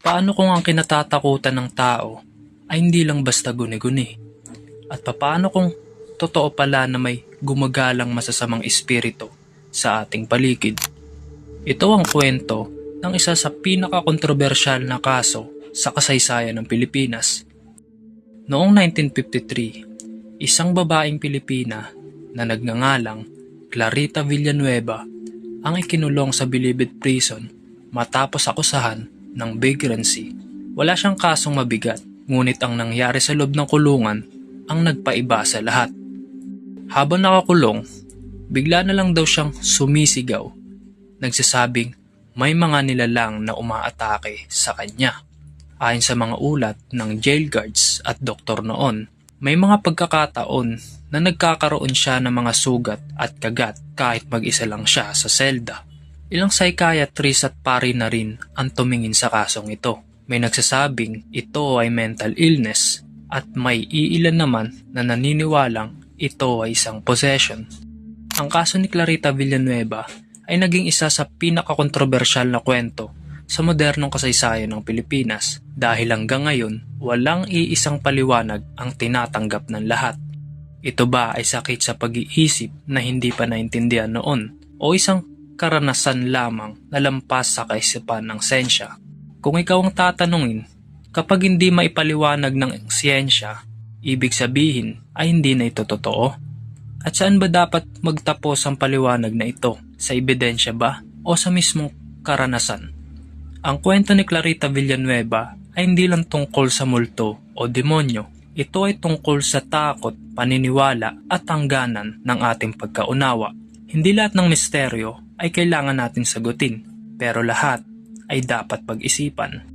Paano kung ang kinatatakutan ng tao ay hindi lang basta guni-guni? At paano kung totoo pala na may gumagalang masasamang espiritu sa ating paligid? Ito ang kwento ng isa sa pinakakontrobersyal na kaso sa kasaysayan ng Pilipinas. Noong 1953, isang babaeng Pilipina na nagngangalang Clarita Villanueva ang ikinulong sa Bilibid Prison matapos akusahan ng vagrancy. Wala siyang kasong mabigat, ngunit ang nangyari sa loob ng kulungan ang nagpaiba sa lahat. Habang nakakulong, bigla na lang daw siyang sumisigaw, nagsasabing may mga nilalang na umaatake sa kanya. Ayon sa mga ulat ng jail guards at doktor noon, may mga pagkakataon na nagkakaroon siya ng mga sugat at kagat kahit mag-isa lang siya sa selda. Ilang psychiatrist at pari na rin ang tumingin sa kasong ito. May nagsasabing ito ay mental illness at may iilan naman na naniniwalang ito ay isang possession. Ang kaso ni Clarita Villanueva ay naging isa sa pinakakontrobersyal na kwento sa modernong kasaysayan ng Pilipinas dahil hanggang ngayon walang iisang paliwanag ang tinatanggap ng lahat. Ito ba ay sakit sa pag-iisip na hindi pa naintindihan noon o isang karanasan lamang na lampas sa kaisipan ng siyensya? Kung ikaw ang tatanungin, kapag hindi maipaliwanag ng siyensya, ibig sabihin ay hindi na ito totoo? At saan ba dapat magtapos ang paliwanag na ito? Sa ebidensya ba o sa mismong karanasan? Ang kwento ni Clarita Villanueva ay hindi lang tungkol sa multo o demonyo. Ito ay tungkol sa takot, paniniwala at hangganan ng ating pagkaunawa. Hindi lahat ng misteryo ay kailangan natin sagutin, pero lahat ay dapat pag-isipan.